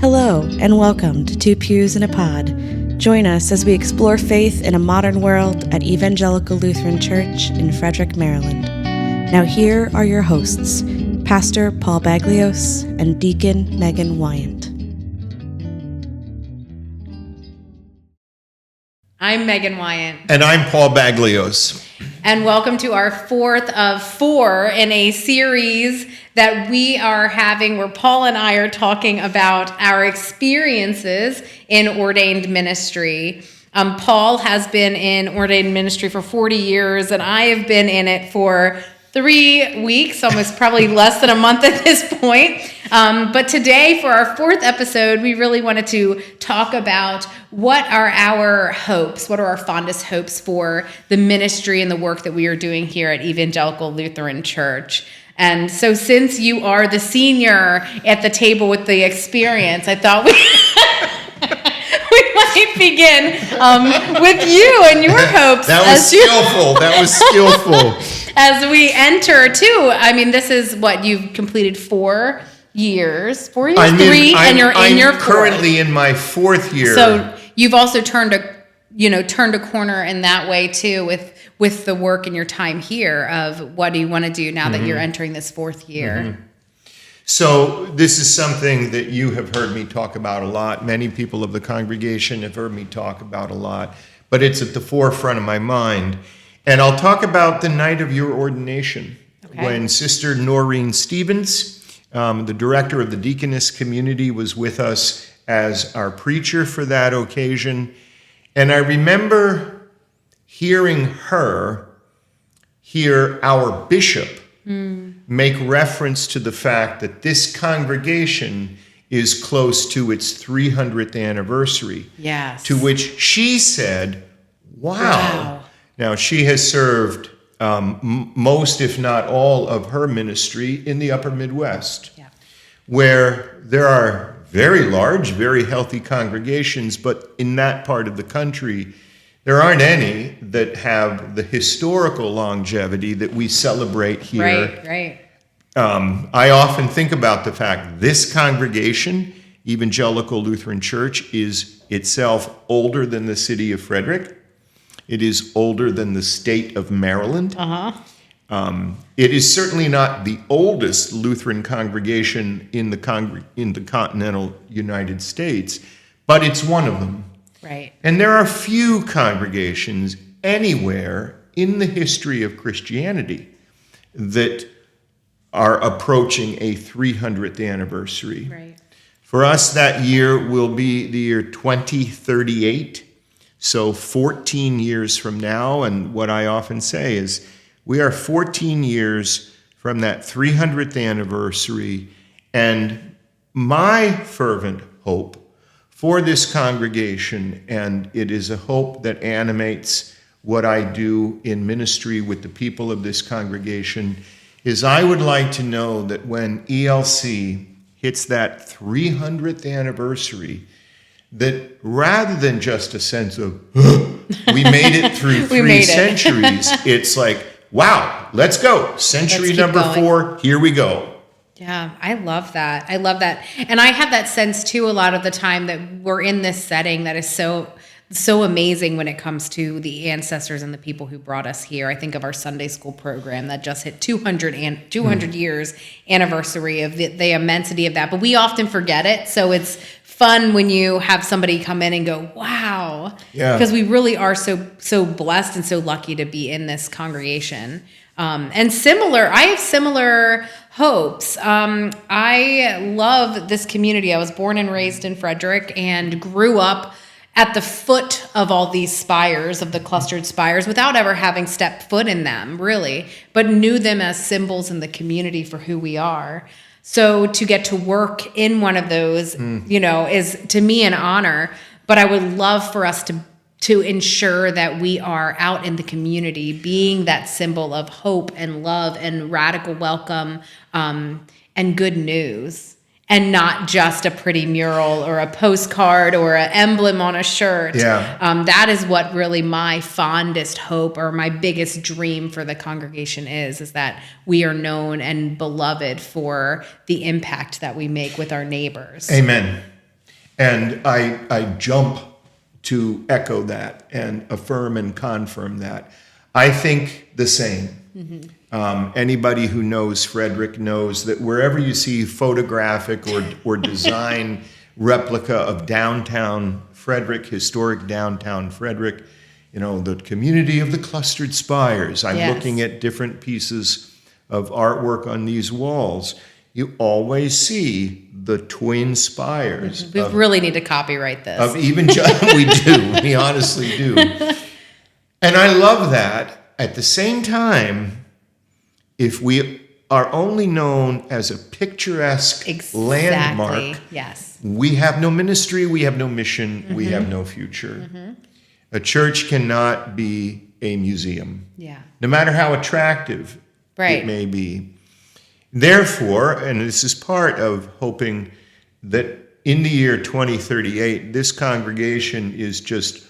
Hello, and welcome to Two Pews in a Pod. Join us as we explore faith in a modern world at Evangelical Lutheran Church in Frederick, Maryland. Now here are your hosts, Pastor Paul Baglios and Deacon Megan Wyant. I'm Megan Wyant. And I'm Paul Baglios. And welcome to our fourth of four in a series that we are having where Paul and I are talking about our experiences in ordained ministry. Paul has been in ordained ministry for 40 years, and I have been in it for 3 weeks, almost probably less than a month at this point. But today, for our fourth episode, we really wanted to talk about what are our hopes, what are our fondest hopes for the ministry and the work that we are doing here at Evangelical Lutheran Church. And so since you are the senior at the table with the experience, I thought we might begin with you and your hopes. That was skillful. That was skillful. As we enter, too, I mean, this is what you've completed 4 years. 4 years, I mean, three, and you're in your I'm fourth. currently in my fourth year. So you've also turned a corner in that way too, with the work and your time here of what do you want to do now that you're entering this fourth year. Mm-hmm. So this is something that you have heard me talk about a lot. Many people of the congregation have heard me talk about a lot, but it's at the forefront of my mind. And I'll talk about the night of your ordination, when Sister Noreen Stevens, the director of the deaconess community, was with us as our preacher for that occasion. And I remember hearing her hear our bishop make reference to the fact that this congregation is close to its 300th anniversary. Yes. To which she said, wow. Now, she has served most, if not all, of her ministry in the upper Midwest, where there are very large, very healthy congregations, but in that part of the country, there aren't any that have the historical longevity that we celebrate here. Right. I often think about the fact this congregation, Evangelical Lutheran Church, is itself older than the city of Frederick. It is older than the state of Maryland. It is certainly not the oldest Lutheran congregation in the continental United States, but it's one of them. Right. And there are few congregations anywhere in the history of Christianity that are approaching a 300th anniversary. Right. For us, that year will be the year 2038. So 14 years from now, and what I often say is we are 14 years from that 300th anniversary, and my fervent hope for this congregation, and it is a hope that animates what I do in ministry with the people of this congregation, is I would like to know that when ELC hits that 300th anniversary, that rather than just a sense of, we made it through three centuries, it's like, wow, let's go. Century number 4, here we go. Yeah, I love that. And I have that sense too a lot of the time that we're in this setting that is so amazing when it comes to the ancestors and the people who brought us here. I think of our Sunday school program that just hit 200 years anniversary of the immensity of that. But we often forget it. So it's fun when you have somebody come in and go, wow. Yeah. Because we really are so blessed and so lucky to be in this congregation. And I have similar hopes. I love this community. I was born and raised in Frederick and grew up at the foot of all these spires, of the clustered spires, without ever having stepped foot in them, really, but knew them as symbols in the community for who we are. So to get to work in one of those, is to me an honor, but I would love for us to ensure that we are out in the community being that symbol of hope and love and radical welcome and good news. And not just a pretty mural or a postcard or an emblem on a shirt. Yeah. That is what really my fondest hope or my biggest dream for the congregation is that we are known and beloved for the impact that we make with our neighbors. Amen. And I jump to echo that and affirm and confirm that. I think the same. Anybody who knows Frederick knows that wherever you see photographic or design replica of downtown Frederick, historic downtown Frederick, the community of the clustered spires. I'm Yes. looking at different pieces of artwork on these walls. You always see the twin spires. We really need to copyright this. Of we do. We honestly do. And I love that. At the same time, if we are only known as a picturesque landmark, yes. we have no ministry, we have no mission, we have no future. A church cannot be a museum, no matter how attractive it may be. Therefore, and this is part of hoping that in the year 2038, this congregation is just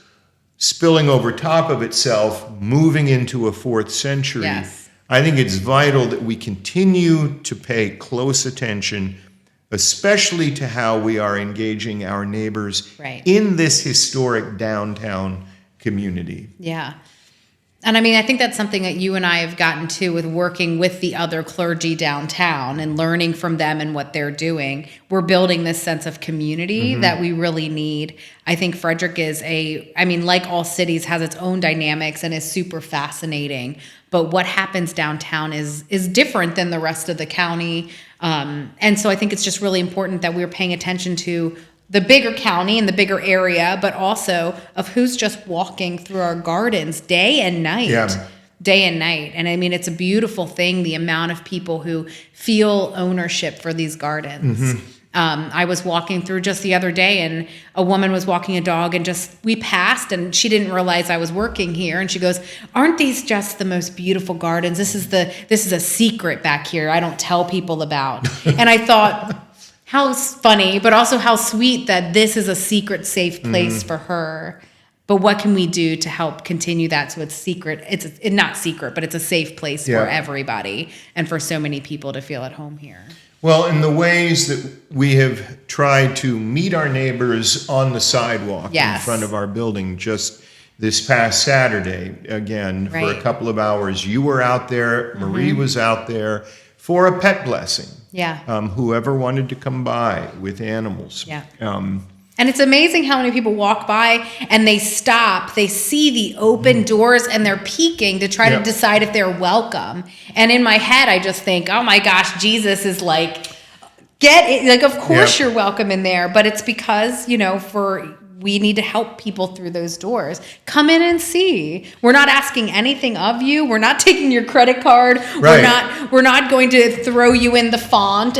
spilling over top of itself, moving into a 4th century. Yes. I think it's vital that we continue to pay close attention, especially to how we are engaging our neighbors in this historic downtown community. Yeah. And I mean, I think that's something that you and I have gotten to with working with the other clergy downtown and learning from them and what they're doing. We're building this sense of community that we really need. I think Frederick is like all cities, has its own dynamics and is super fascinating. But what happens downtown is different than the rest of the county. And so I think it's just really important that we're paying attention to the bigger county and the bigger area, but also of who's just walking through our gardens day and night. Day and night. And I mean, it's a beautiful thing, the amount of people who feel ownership for these gardens. I was walking through just the other day and a woman was walking a dog and we passed and she didn't realize I was working here. And she goes, "Aren't these just the most beautiful gardens? This is a secret back here I don't tell people about." And I thought, how funny, but also how sweet that this is a secret, safe place for her. But what can we do to help continue that so it's secret? It's not secret, but it's a safe place for everybody and for so many people to feel at home here. Well, in the ways that we have tried to meet our neighbors on the sidewalk in front of our building just this past Saturday, again, for a couple of hours, you were out there, Marie was out there for a pet blessing. Whoever wanted to come by with animals. And it's amazing how many people walk by and they stop, they see the open doors and they're peeking to try to decide if they're welcome. And in my head, I just think, oh my gosh, Jesus is like, get it. Like, of course you're welcome in there. But it's because, we need to help people through those doors. Come in and see. We're not asking anything of you. We're not taking your credit card. We're not going to throw you in the font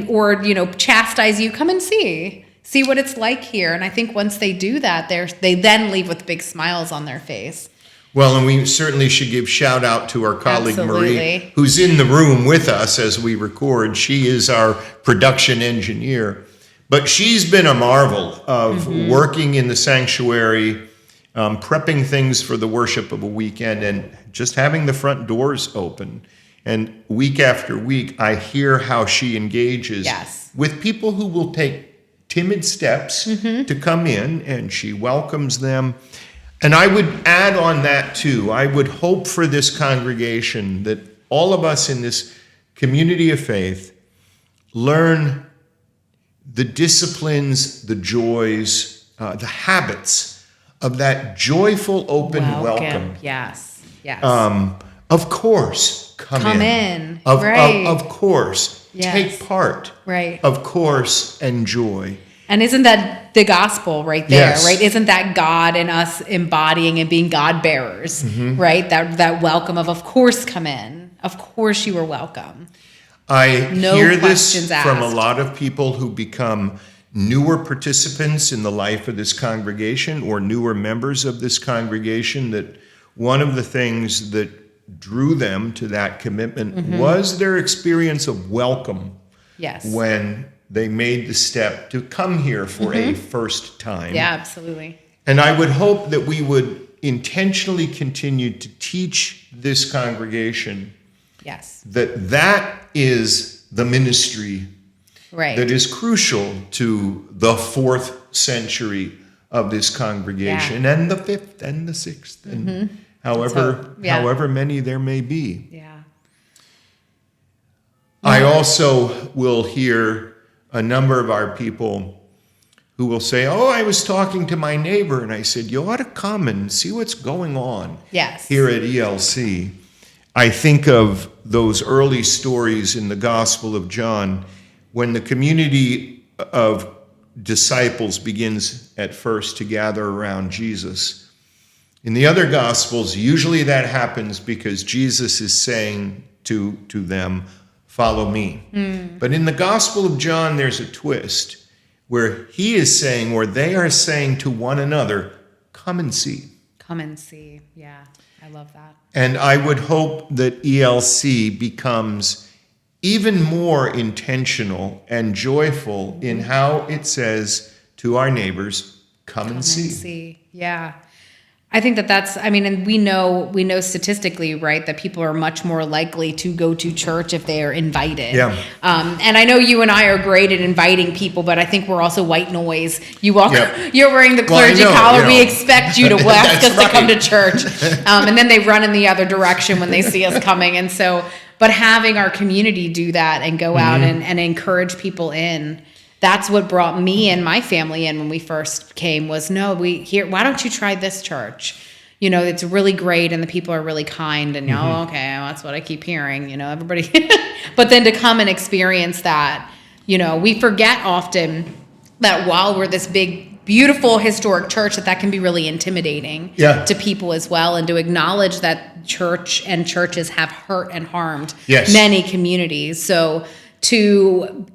or chastise you. Come and see. See what it's like here. And I think once they do that, they then leave with big smiles on their face. Well, and we certainly should give shout out to our colleague Marie, who's in the room with us as we record. She is our production engineer. But she's been a marvel of working in the sanctuary, prepping things for the worship of a weekend, and just having the front doors open. And week after week, I hear how she engages with people who will take timid steps to come in, and she welcomes them. And I would add on that too. I would hope for this congregation that all of us in this community of faith learn the disciplines, the joys, the habits of that joyful, open welcome. Yes. Of course, come in. Of course, take part. Of course, enjoy. And isn't that the gospel right there, right? Isn't that God and us embodying and being God bearers, right? That welcome of course, come in. Of course, you are welcome. I hear this from a lot of people who become newer participants in the life of this congregation or newer members of this congregation, that one of the things that drew them to that commitment was their experience of welcome when they made the step to come here for a first time. Yeah, absolutely. And I would hope that we would intentionally continue to teach this congregation that is the ministry that is crucial to the 4th century of this congregation, and the 5th and the 6th, and however many there may be. Yeah. I also will hear a number of our people who will say, "Oh, I was talking to my neighbor," and I said, "You ought to come and see what's going on here at ELC." I think of those early stories in the Gospel of John when the community of disciples begins at first to gather around Jesus. In the other Gospels, usually that happens because Jesus is saying to them, "Follow me." But in the Gospel of John, there's a twist where he is saying, or they are saying to one another, "Come and see." Come and see. Yeah, I love that. And I would hope that ELC becomes even more intentional and joyful in how it says to our neighbors, "Come and see." Yeah. I think that's, I mean, and we know statistically, right, that people are much more likely to go to church if they are invited. Yeah. And I know you and I are great at inviting people, but I think we're also white noise. You walk, Yep. You're wearing the clergy collar. We expect you to ask us to come to church. And then they run in the other direction when they see us coming. And so, but having our community do that and go out and encourage people in, that's what brought me and my family in when we first came was, why don't you try this church? You know, it's really great and the people are really kind and, okay, well, that's what I keep hearing, everybody. But then to come and experience that, we forget often that while we're this big, beautiful, historic church, that can be really intimidating to people as well. And to acknowledge that church and churches have hurt and harmed many communities. So to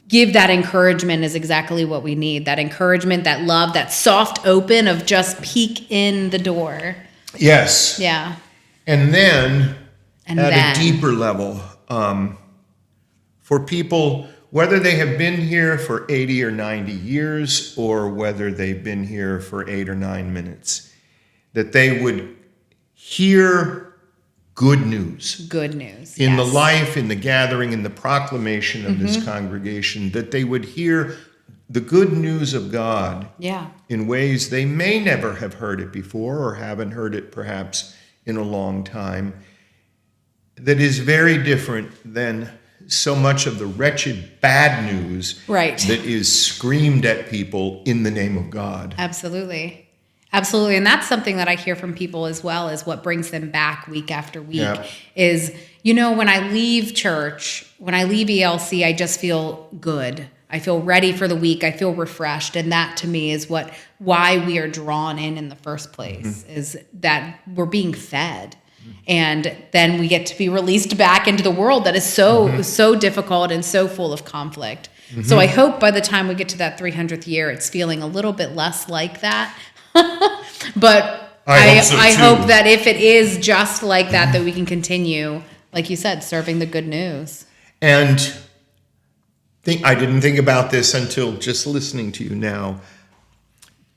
give that encouragement is exactly what we need. That encouragement, that love, that soft open of just peek in the door. Yes. Yeah. And then a deeper level, for people, whether they have been here for 80 or 90 years or whether they've been here for 8 or 9 minutes, that they would hear good news. Good news. In the life, in the gathering, in the proclamation of this congregation, that they would hear the good news of God in ways they may never have heard it before or haven't heard it perhaps in a long time, that is very different than so much of the wretched bad news that is screamed at people in the name of God. Absolutely. Absolutely. And that's something that I hear from people as well, is what brings them back week after week is, when I leave church, when I leave ELC, I just feel good. I feel ready for the week. I feel refreshed. And that to me is why we are drawn in the first place, is that we're being fed. And then we get to be released back into the world that is so difficult and so full of conflict. So I hope by the time we get to that 300th year, it's feeling a little bit less like that. But I hope that if it is just like that we can continue, like you said, serving the good news. And I didn't think about this until just listening to you now.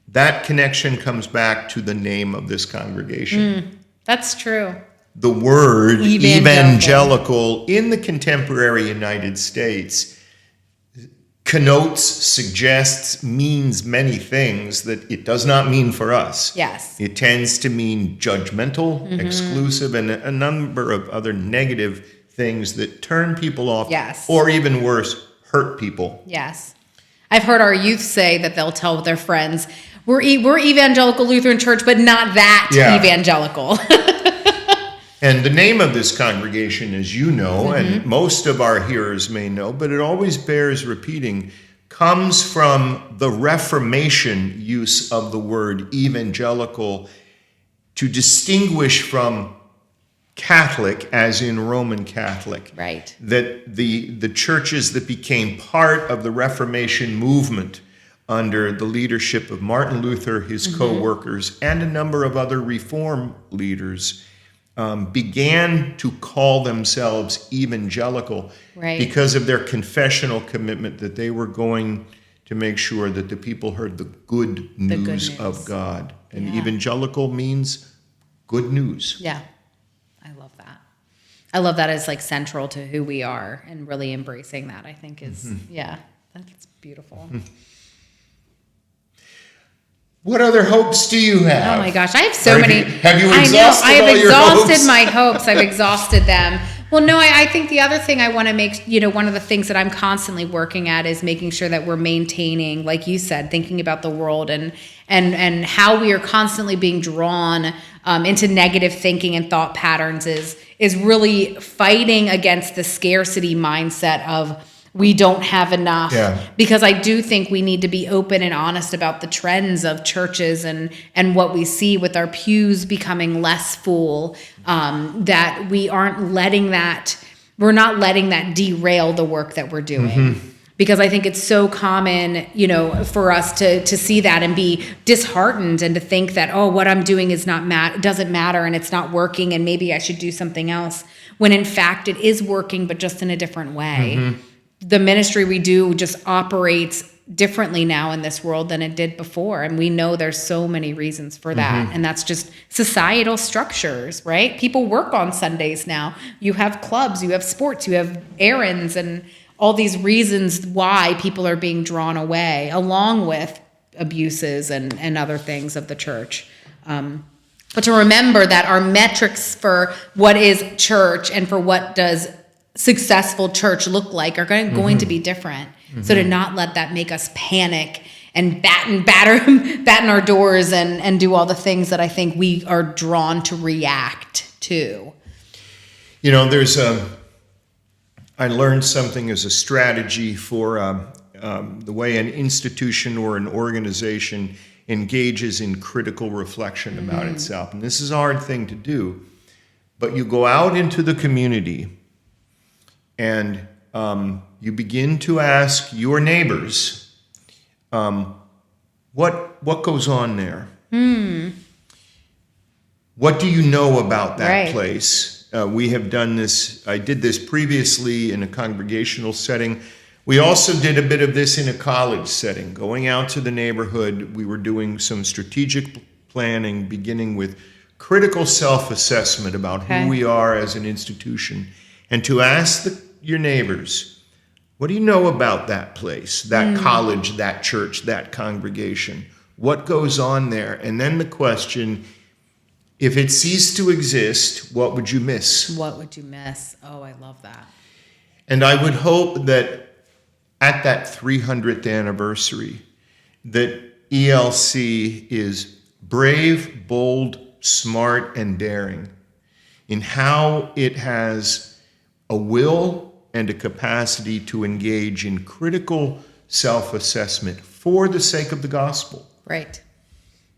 That connection comes back to the name of this congregation. That's true. The word evangelical in the contemporary United States connotes, suggests, means many things that it does not mean for us. Yes. It tends to mean judgmental, exclusive, and a number of other negative things that turn people off. Yes. Or even worse, hurt people. Yes. I've heard our youth say that they'll tell their friends, we're Evangelical Lutheran Church, but not that evangelical. And the name of this congregation, as you know, and most of our hearers may know, but it always bears repeating, comes from the Reformation use of the word evangelical to distinguish from Catholic, as in Roman Catholic. Right. That the churches that became part of the Reformation movement under the leadership of Martin Luther, his co-workers, and a number of other Reform leaders began to call themselves evangelical because of their confessional commitment that they were going to make sure that the people heard the good news of God. And evangelical means good news. Yeah, I love that. I love that as like central to who we are, and really embracing that, I think is, that's beautiful. What other hopes do you have? Oh my gosh, I have so many. Have you exhausted I all have your exhausted hopes? my hopes. I've exhausted them. Well, no, I think the other thing I want to make, one of the things that I'm constantly working at is making sure that we're maintaining, like you said, thinking about the world and how we are constantly being drawn into negative thinking and thought patterns is really fighting against the scarcity mindset of we don't have enough. Yeah. Because I do think we need to be open and honest about the trends of churches and what we see with our pews becoming less full, that we're not letting that derail the work that we're doing. Mm-hmm. Because I think it's so common, for us to see that and be disheartened and to think that, oh, what I'm doing doesn't matter and it's not working and maybe I should do something else. When in fact it is working, but just in a different way. Mm-hmm. The ministry we do just operates differently now in this world than it did before. And we know there's so many reasons for that. Mm-hmm. And that's just societal structures, right? People work on Sundays now. You have clubs, you have sports, you have errands, and all these reasons why people are being drawn away, along with abuses and other things of the church. But to remember that our metrics for what is church and for what does successful church look like are going to be different. Mm-hmm. So to not let that make us panic and batten our doors and do all the things that I think we are drawn to react to. I learned something as a strategy for the way an institution or an organization engages in critical reflection about itself. And this is a hard thing to do, but you go out into the community and you begin to ask your neighbors, what goes on there? What do you know about that place? We have done this. I did this previously in a congregational setting. We also did a bit of this in a college setting. Going out to the neighborhood, we were doing some strategic planning, beginning with critical self-assessment about who we are as an institution, and to ask your neighbors, what do you know about that place, that college, that church, that congregation? What goes on there? And then the question, if it ceased to exist, what would you miss? What would you miss? Oh, I love that. And I would hope that at that 300th anniversary, that ELC is brave, bold, smart, and daring in how it has a will and a capacity to engage in critical self-assessment for the sake of the gospel. Right.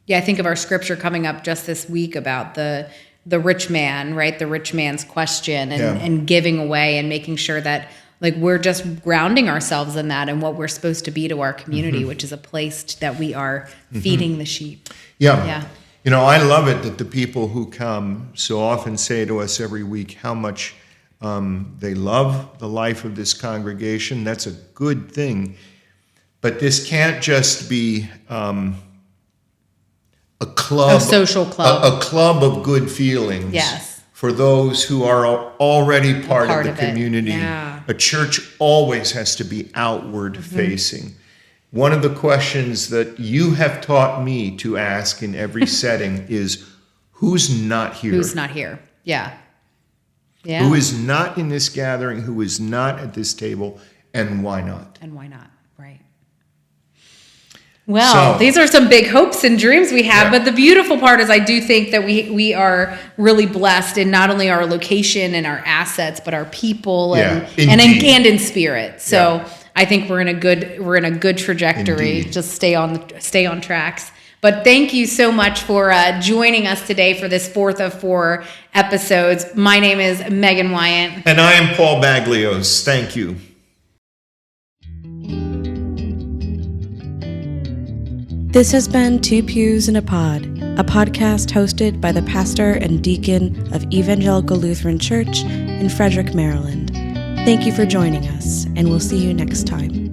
Yeah, I think of our scripture coming up just this week about the rich man, right? The rich man's question and giving away and making sure that we're just grounding ourselves in that and what we're supposed to be to our community, which is a place that we are feeding the sheep. Yeah. I love it that the people who come so often say to us every week how much they love the life of this congregation. That's a good thing. But this can't just be a club, a social club, a club of good feelings. Yes. For those who are already part of the community. Yeah. A church always has to be outward facing. One of the questions that you have taught me to ask in every setting is, who's not here? Who's not here? Yeah. Who is not in this gathering, who is not at this table, and why not? And why not, right. Well, these are some big hopes and dreams we have, but the beautiful part is I do think that we are really blessed in not only our location and our assets, but our people and in spirit. So I think we're in a good trajectory. Indeed. Just stay on tracks. But thank you so much for joining us today for this 4th of 4 episodes. My name is Megan Wyatt. And I am Paul Baglios. Thank you. This has been Two Pews in a Pod, a podcast hosted by the pastor and deacon of Evangelical Lutheran Church in Frederick, Maryland. Thank you for joining us, and we'll see you next time.